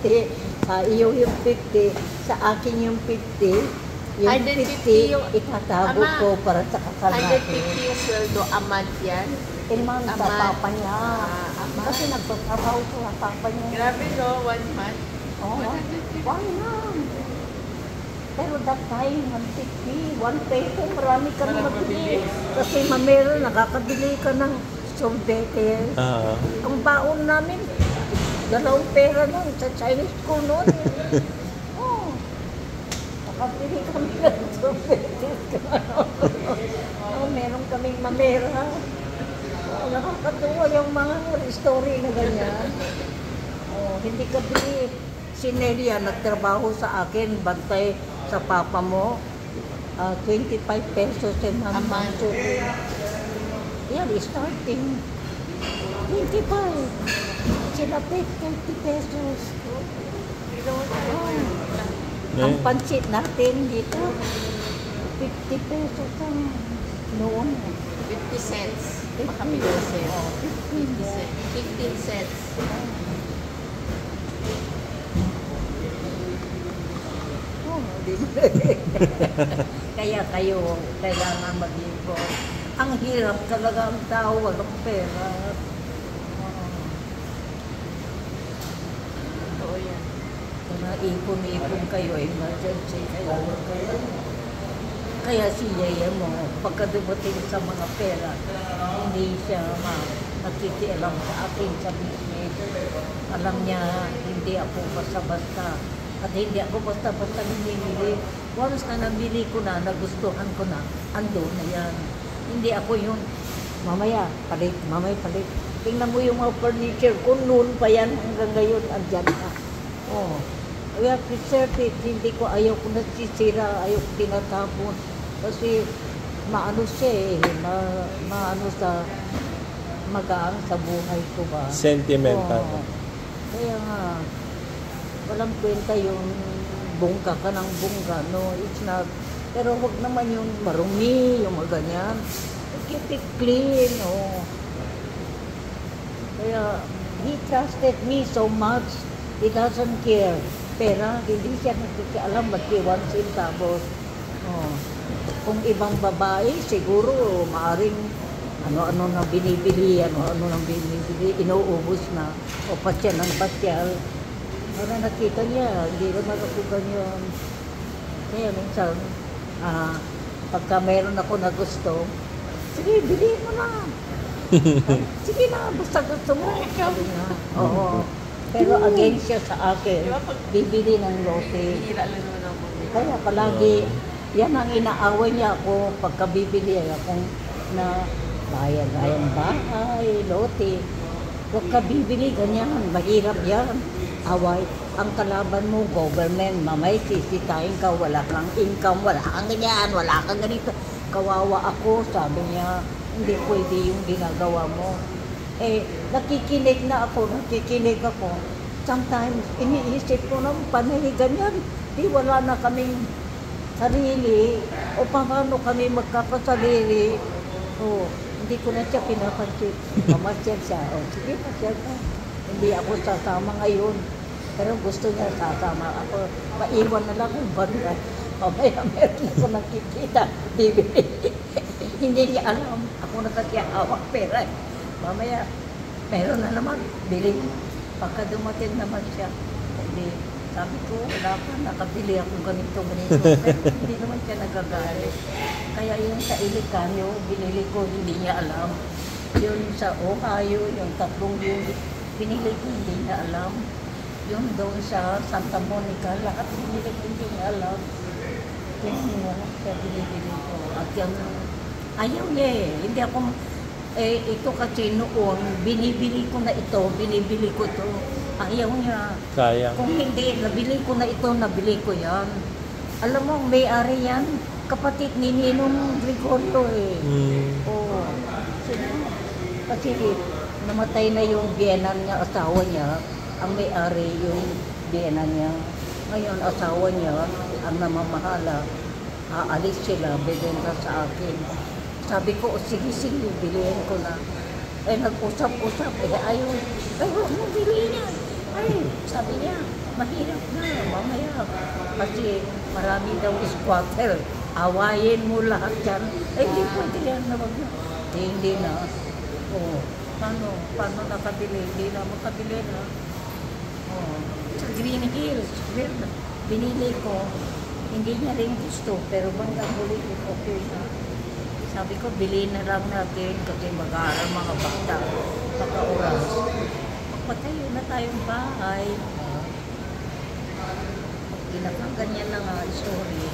50, sa iyo yung 50, sa akin yung 50. Yung 150 yung- 50, itatago Ama, ko para sa kasal 150 natin. yung sweldo a month yan. Ilman sa Ama. papa niya. Ama. Kasi nagpatrabaho ko sa papa niya. Grabe no, 1 month. Oo, 150. why lang? Pero that time, 150, 1 peso, marami ka na Marami mabili. mabili. Kasi mamero, nakakabili ka ng sorbete. Oo. Ang baon namin, 2 pera lang sa Chinese school noon. Oo. Nakabili kami ng sorbete. Meron kaming mamera. Nakakatuwa yung mga story na ganyan. Hindi ka bili. Si Nelia nagtrabaho sa akin, bantay sa papa mo. 25 pesos a A month. Yan, starting. 25. Sila 30 pesos. Ang pansit natin dito, 50 pesos ang noon. 50 cents. Baka 50 50 cents. 15 cents. 15 cents. Kaya kayo, kailangan mag-ipon. Ang hirap talaga ang tao, walang pera. Oo yan. Kung ipon-ipon kayo, emergency kayo. Kaya si Yaya mo, pagka dumating sa mga pera, hindi siya nakikialam sa akin sa business. Alam niya, hindi ako basta-basta. At hindi ako basta-basta namimili. Once na nabili ko na, nagustuhan ko na, ando na yan. Hindi ako yun, mamaya palit. Tingnan mo yung mga furniture ko, noon pa yan, hanggang ngayon, andyan na. Kaya preserve it, hindi ko, ayaw ko nasisira, ayaw ko tinatapon. Kasi maano siya maano sa magaan sa buhay ko ba. Sentimental. Kaya nga, walang kwenta yung bungka ka ng bungka, no, it's not. Pero wag naman yung marumi, yung mga ganyan. Keep it clean, Kaya, he trusted me so much, he doesn't care. Pera, hindi siya nakikialam, magkiwan centavos. Kung ibang babae, siguro, maaring ano-ano na binibili, inuubos na, o pasyal ng pasyal. Para nakita niya, hindi naman ako ganyan. Kaya minsan, pagka meron ako na gusto, sige, bilihin mo na. Sige na, basta gusto mo. Sabi niya, oo. Pero against siya sa akin, bibili ng lote. Hinira lang naman ako. Kaya palagi, yan ang inaaway niya ako pagka bibili akong na bayan bahay, lote. Huwag ka bibili, ganyan, mahirap yan. Away, ang kalaban mo, government, mamay, sisitahin ka, wala kang income, wala kang ganyan, wala kang ganito. Kawawa ako, sabi niya, hindi pwede yung ginagawa mo. Nakikinig ako. Sometimes, iniisip ko na, panay ganyan, di wala na kaming sarili, o paano kami magkakasarili. Hindi ko na siya pinapansin. Mamasyal siya, sige, masyal ka. Hindi ako sasama ngayon. Pero gusto niya sasama ako. Maiwan na lang kung banda. Mamaya meron ako nakikita. Bibili. Hindi niya alam. Ako nakakiyawak pera. Mamaya meron na naman. Bili. Pagka dumating naman siya. Hindi. Sabi ko, wala pa. Nakabili ako ganito. Pero hindi naman siya nagagalit. Kaya yung sa Ilicanyo, binili ko, hindi niya alam. Yun sa Ohio, yung 3 yun, pinili ko, hindi niya alam. Yung doon sa Santa Monica, lahat pinili ko, hindi niya alam. Yan nga, siya binibili ko. At yan, ayaw niya Hindi ako, ito kasi noon, binibili ko na ito, binibili ko ito. Ayaw niya. Sayang. Kung hindi, nabili ko na ito, nabili ko yan. Alam mo, may-ari yan. Kapatid ni Ninong Gregorio Oo. Kasi namatay na yung biyenan niya, asawa niya. Ang may-ari yung biyenan niya. Ngayon, asawa niya, ang namamahala. Aalis sila, bibenta sa akin. Sabi ko, sige, bilihin ko na. Nag-usap-usap, ayaw. Huwag mo bilihin yan. Sabi niya, mahirap na mamaya. Kasi marami daw squatter. Awayin mo lahat yan. Eh, hindi pwede yan na wag na. Hindi na. Oo. Paano nakabili? Hindi na makabili na. Oo. Sa Green Hills, binili ko. Hindi niya rin gusto, pero bandang huli, okay na. Sabi ko, bilhin na lang natin kasi mag-aaral mga bata, pagka-oras. Magpatayo na tayong bahay. Ganyan na nga, story.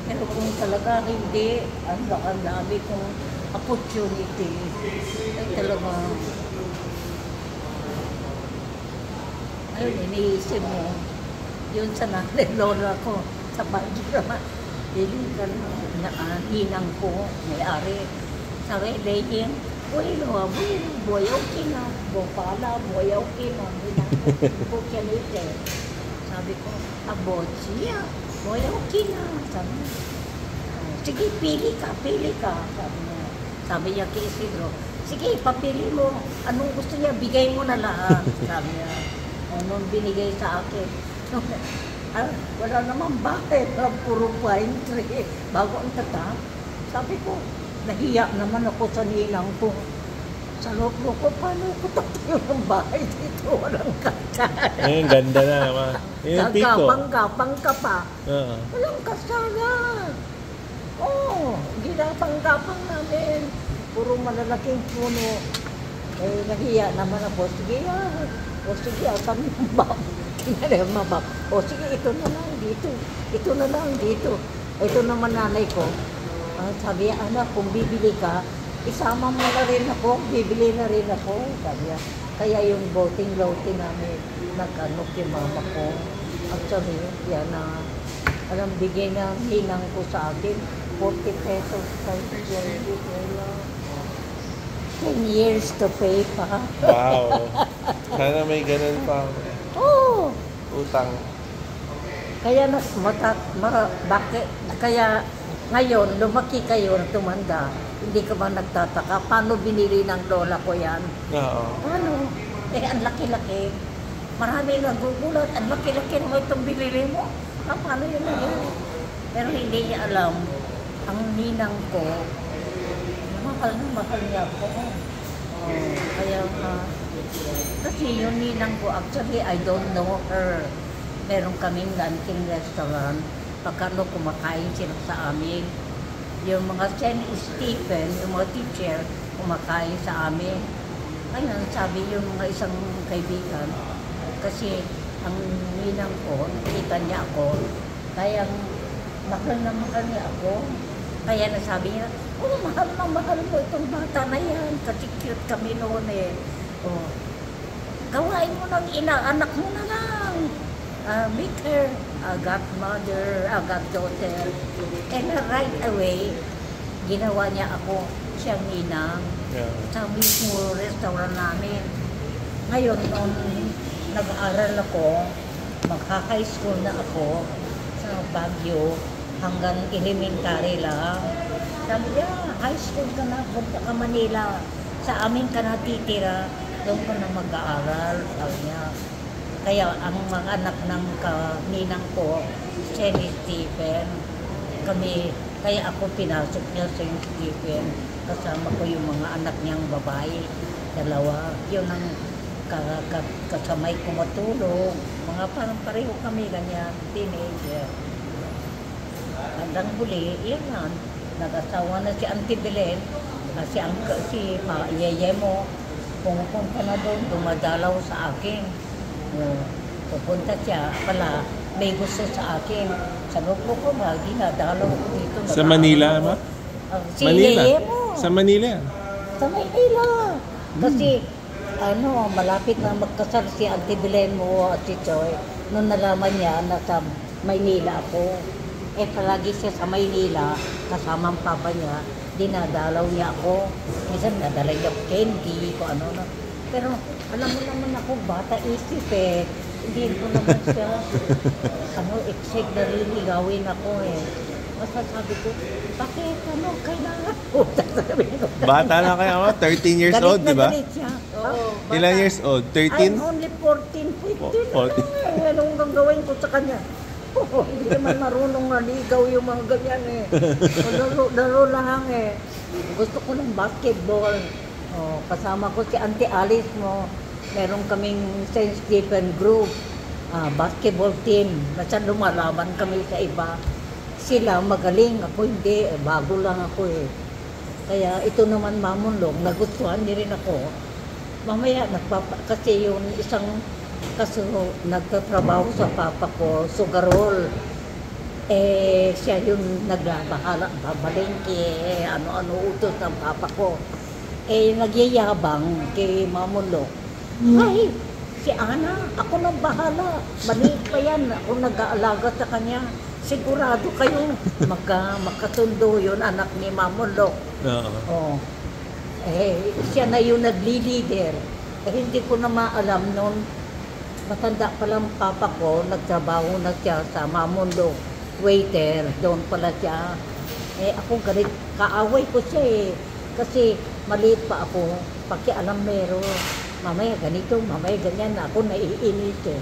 Pero kung talaga hindi, ang dami kong opportunity, ay talaga, ayun, iniisip mo, yun sa nanay lola ko, sa Baguio naman, diligan na hinang ko, may-ari. Sabi, Leyin, bueno, voy a Okina, Bopala, voy a Okina, hinang ko, Bukianite. Sabi ko, Abochia, voy a Okina. Sabi niya, sige, pili ka, sabi niya. Sabi niya kay Isidro, sige, papili mo, anong gusto niya, bigay mo na lahat, sabi niya. Anong binigay sa akin. Wala naman bahay, puro pine tree. Bago ang tata, sabi ko, nahiya naman ako sa ninang ko. Sa loob ko, paano ko tatayo ng bahay dito? Walang kasal. Eh, ganda na naman. Yung piko. Gapang ka pa. Walang kasalan. Oo, ginapang-gapang namin. Puro malalaking puno. Eh, nahiya naman ako. Sige, o sige, kami mabab. Mabab. O sige, ito na lang dito. Ito na lang dito. Ito naman nanay ko. Sabi, anak, kung bibili ka, isama mo na rin ako, bibili na rin ako. Sabi, kaya yung voting-loting namin, nag-ano kay mama ko. Actually, yan na, alam, bigay na hinang ko sa akin, 40 pesos per year. 10 years to pay pa. Wow. Sana may ganun pa. Oo. Utang. Kaya bakit? Kaya ngayon, lumaki kayo, tumanda, hindi ka ba nagtataka? Paano binili ng lola ko yan? Oo. Ano? Eh, ang laki-laki. Marami nagugulat. Ang laki-laki naman itong binili mo. Paano yun na yun? Pero hindi niya alam. Ang ninang ko, mahal niya ako. Kaya kasi yung ninang ko, actually, I don't know her. Meron kaming lunching restaurant. Pagkano kumakain sila sa amin. Yung mga St. Stephen, yung mga teacher, kumakain sa amin. Ayun, sabi yung mga isang kaibigan, kasi ang ninang ko, nakita niya ako, kaya mahal na mahal niya ako. Kaya nasabi niya, oh, mahal na mahal mo itong bata na yan, kasi cute kami noon eh. Oh, gawain mo ng inaanak mo na lang. Make her a godmother, a goddaughter. And right away, ginawa niya ako siyang ninang. Yeah. Sa mismo restaurant namin. Ngayon, nung nag-aaral ako, magka-high school na ako sa Baguio, hanggang elementary lang. Sabi niya, high school ka na, punta ka Manila. Sa amin ka natitira, doon ka na mag-aaral. Sabi niya. Kaya ang mga anak ng ninang ko, St. Stephen, kaya ako pinasok niya St. Stephen. Kasama ko yung mga anak niyang babae, 2. Yun ang kasamay ko matulog. Mga parang pareho kami ganyan, teenager. Hanggang huli, yan yan. Nag-asawa na si Auntie Belen, si Yeye mo, pumupunta na doon, dumadalaw sa akin. Pupunta siya, pala, may gusto sa akin. Sabi ko ba, ginadalaw ko dito. Sa Manila, ma? Si Manila? Yeye mo. Sa Manila? Sa Manila. Kasi, malapit na magkasal si Auntie Belen mo at si Choy. Nung nalaman niya, nasa Maynila ako. Eh, palagi siya sa Maynila, kasama ang papa niya, dinadalaw niya ako. Minsan, nadala niya ako candy, kung ano na. Pero, alam mo naman ako, bata isip eh. Hindi ko naman siya, exact na liligawin ako eh. masasabi ko, bakit ano, kailangan po. Sasabihin ko. Bata na kaya mo, 13 years Galit old, na di ba? galit siya. Oo. Ah, Ilan years old? 13? I'm only 14, 15. 14. Anong gagawin ko sa kanya? Oh, hindi naman marunong naligaw yung mga ganyan eh. Laro lang eh. Gusto ko ng basketball. Oh, kasama ko si Auntie Alice mo. Meron kaming St. Stephen group. Basketball team. Nasa lumalaban kami sa iba. Sila magaling. Ako hindi. Bago lang ako eh. Kaya ito naman mamulong. Nagustuhan din rin ako. Mamaya, kasi yung isang kaso nagtatrabaho sa papa ko, sugarol. Siya yung nagbabahala, babalengke, ano-ano utos ng papa ko. Nagyayabang kay Mamulok. Ay, si Ana, ako nang bahala. Maliit pa yan, ako nag-aalaga sa kanya. Sigurado kayo, magkasundo yun, anak ni Mamulok. Oo. Siya na yung nagli-leader. Hindi ko na maalam noon. Matanda pa lang papa ko, nagtrabaho na siya sa Mamundo, waiter, doon pala siya. Ako galit, kaaway ko siya eh. Kasi maliit pa ako, pakialam meron. Mamaya ganito, mamaya ganyan, ako naiinis eh.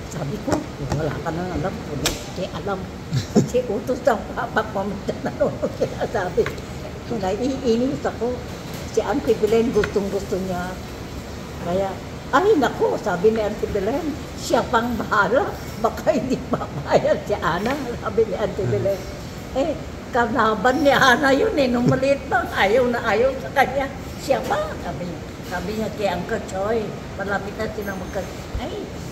Sabi ko, wala ka nang alam, hindi alam. Kasi utos ng papa ko, nanonood kaya sabi. Naiinis ako. Si Auntie Belen gustong-gusto niya. Kaya, ay nako, sabi ni Auntie Belen, siya pang bahala, baka hindi papayag si Ana, sabi ni Auntie Belen. Kanaban ni Ana yun eh, nung maliit pa, ayaw na ayaw sa kanya. Siya pa, sabi niya kay Uncle Choy, malapit na silang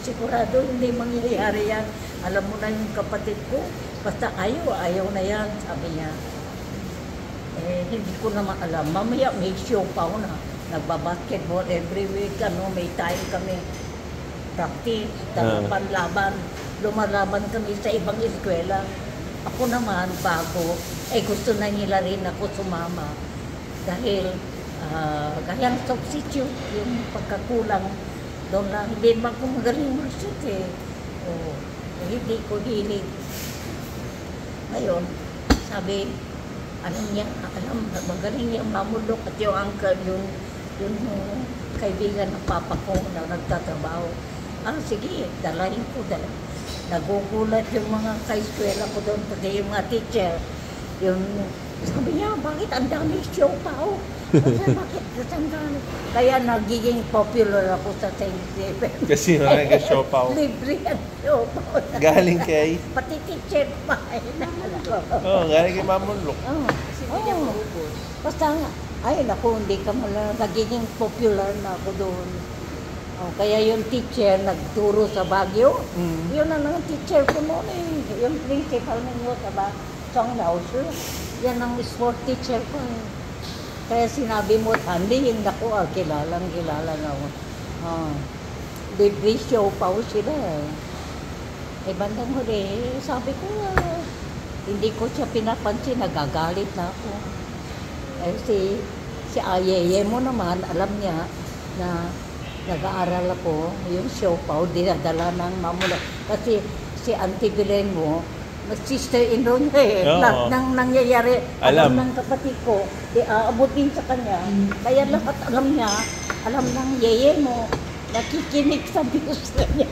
sigurado hindi mangyayari yan. Alam mo na yung kapatid ko, basta ayaw na yan, sabi niya. Hindi ko naman alam, mamaya may show pa ako na. Nagbabasketball every week, may time kami practice, panlaban, lumalaban kami sa ibang eskwela. Ako naman, bago, gusto na nila rin ako sumama. Dahil, kayang substitute, yung pagkakulang, doon lang, hindi naman ko magaling mag-shoot eh. Hindi ko hilig. Ngayon, sabi, alam, magaling yung Mamulok at yung uncle, yung kaibigan ng papa ko na nagtatrabaho. Sige, dalahin ko. Nagugulat yung mga kaiskwela ko doon, pati yung mga teacher. Sabi niya, bakit ang dami show pa ako? Bakit ang dami? Kaya nagiging popular ako sa St. Stephen. Kasi nag-show pa ako. Libre ang show pa ako. Galing kay? Pati teacher pa. Galing kay Mamulok. Kasi hindi niya maubos. Basta nga, naku, hindi ka nagiging popular na ako doon. Kaya yung teacher nagturo sa Baguio, yun ang teacher ko noon eh. Yung principal ninyo sa Song Lauser, yan ang sport teacher ko eh. Kaya sinabi mo, Tandy, hindi ako, kilala na ako. Libre show pa ako sila eh. Bandang huli, sabi ko, hindi ko siya pinapansin, nagagalit na ako. Si Ayeye mo naman, alam niya na nag-aaral ako, yung show pa, dinadala ng Mamulok. Kasi si Auntie Belen mo, sister-in-law niya eh. Lahat ng nangyayari, alam ng kapatid ko, aabutin sa kanya. Kaya lahat alam niya, alam ng yeye mo, nakikinig sa views niya.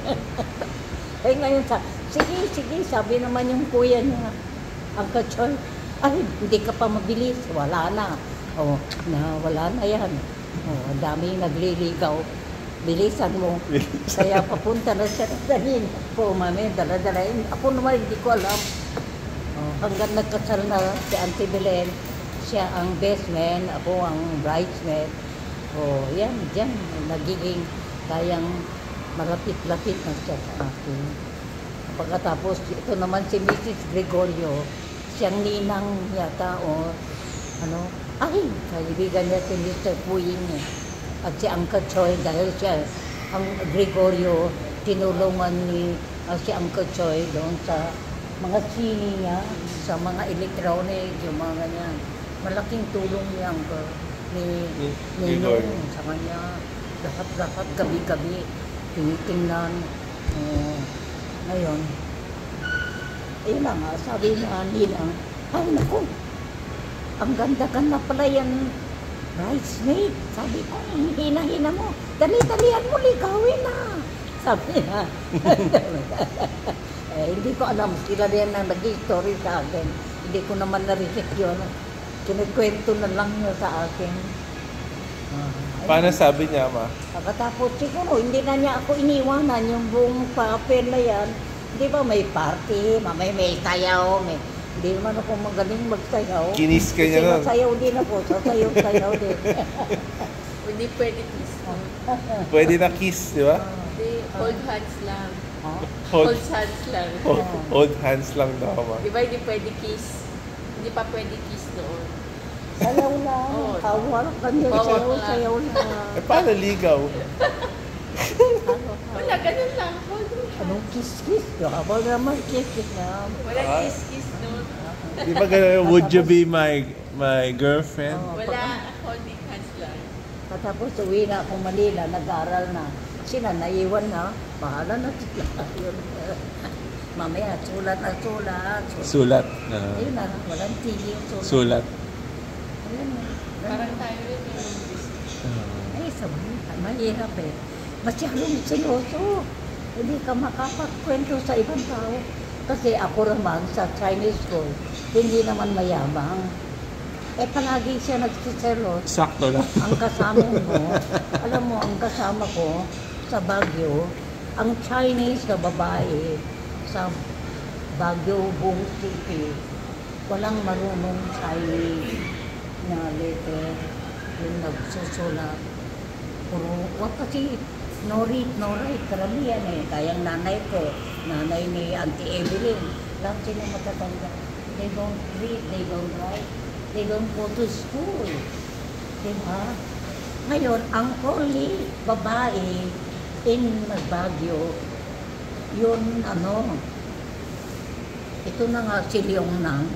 Kaya ngayon sige, sabi naman yung kuya niya, Uncle Choy, hindi ka pa mabilis, wala na. Wala na yan. Ang dami nagliligaw. Bilisan mo. Kaya papunta na siya dalhin. Mami, dala-dalain. Ako naman, hindi ko alam. Hanggang nagkasal na si Auntie Belen, siya ang best man, ako ang bridesmaid. Yan, dyan. Nagiging kayang malapit-lapit na siya sa akin. Pagkatapos, ito naman si Mrs. Gregorio, siyang ninang yata, kaibigan niya si Mr. Puying at si Uncle Choy, dahil siya, ang Gregorio, tinulungan ni si Uncle Choy doon sa mga sini niya, sa mga electronic, yung mga ganyan. Malaking tulong ni Uncle, ni Ninong sa kanya. Lahat, gabi-gabi, tinitingnan. Ngayon, ayun lang sabi na Ninang, Ay, naku. Ang ganda-ganda pala yan. Bridesmaid. Sabi ko, hina-hina mo. Dali-dalian mo, ligawin na. Sabi na. Hindi ko alam. Sila rin ang nag-story sa akin. Hindi ko naman narinig yun. Kinikwento na lang niya sa akin. Paano sabi niya, ma? Pagkatapos siguro, hindi na niya ako iniwanan yung buong papel na yan. Di ba may party, may sayaw, hindi naman ako magaling magsayaw. Kinis ka niya nun. Sasayaw din ako, sasayaw din. Hindi pwede kiss. Pwede na kiss, di ba? Hindi, hold hands lang. Hold, Hold hands lang. hold hands lang daw, ma. Di ba hindi pwede kiss? Hindi pa pwede kiss noon. Sayaw lang, Oo. kawal kanya, sayaw lang. Eh, paano ligaw? Wala, ganun lang. Hold hands. Anong kiss-kiss? Habang naman kiss-kiss na. Wala kiss-kiss noon. Di ba gano'n, would you be my girlfriend? Wala, holding hands lang. Katapos uwi na ako Manila, nag-aaral na. Sila naiwan na, bahala na sila. Yun. Mamaya, sulat na sulat. Sulat. Ayun na, walang tigil sulat. Sulat. Ayun na. Parang tayo rin yung business. Ay, sabi, mahirap eh. Masyadong siloso. Hindi ka makapagkwento sa ibang tao. Kasi ako naman sa Chinese school, hindi naman mayamang. Eh palagi siya nagsiselos. Sakto lang. Ang kasama mo, alam mo, ang kasama ko sa Baguio, ang Chinese na babae sa Baguio, Buong City, walang marunong Chinese na letter yung nagsusulat. Puro, kasi no read, no write, karamihan eh. Kayang nanay ko, nanay ni Auntie Evelyn, lahat sila matatanda. They don't read, they don't write, they don't go to school. Diba? Ngayon, ang only babae in Baguio, yun ito na nga si Leong Nang,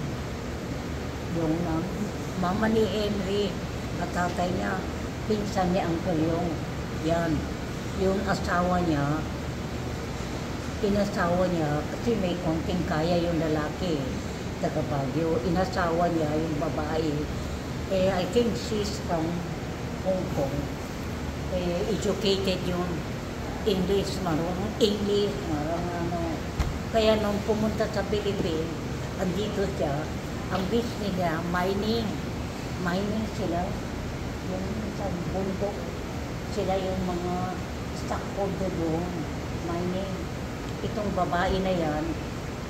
mama ni Henry, at tatay niya, pinsan ni Uncle Leong, yan. Yung asawa niya, inasawa niya, kasi may konting kaya yung lalaki, taga Baguio, inasawa niya yung babae. Eh, I think she's from Hong Kong. Eh, educated yung English, marunong Kaya nung pumunta sa Philippines, andito siya, ang business niya, mining. Mining sila, yung sa bundok, sila yung mga stockholder doon, mining. Itong babae na yan,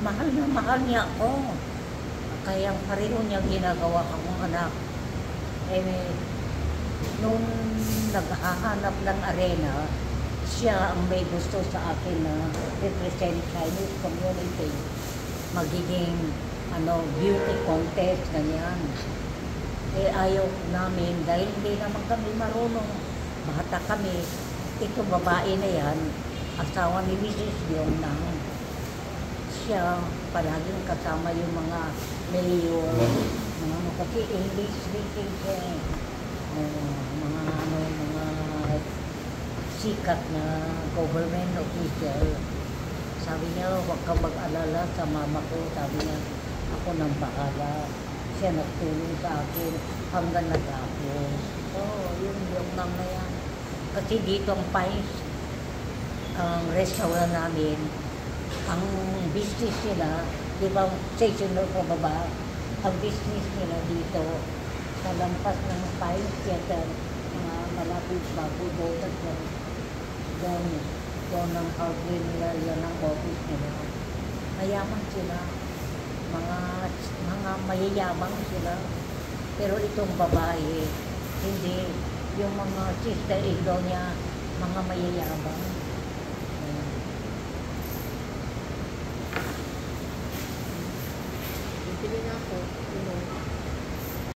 mahal na mahal niya ako. Kaya pareho niya ginagawa akong anak. Eh, nung naghahanap ng arena, siya ang may gusto sa akin na represent Chinese community. Magiging beauty contest, ganyan. Eh, ayaw namin dahil hindi naman kami marunong. Bata kami. Ito babae na yan, asawa ni Mrs. Leong Nang. Siya palaging kasama yung mga mayor, kasi English speaking siya, mga sikat na government official. Sabi niya, huwag kang mag-alala sa mama ko. Sabi niya, ako nang bahala. Siya nagtulong sa akin hanggang natapos. Yun yung nang na yan. Kasi dito ang Pines, ang restaurant namin, ang business nila, di ba, seasonal pa baba, ang business nila dito, sa lampas ng Pines Theater, mga malapit bago doon ang hardware nila, yan ang office nila. Mayaman sila, mga mayayamang sila. Pero itong babae, hindi, yung mga sister-in-law niya, mga mayayabang. Bibili na ako.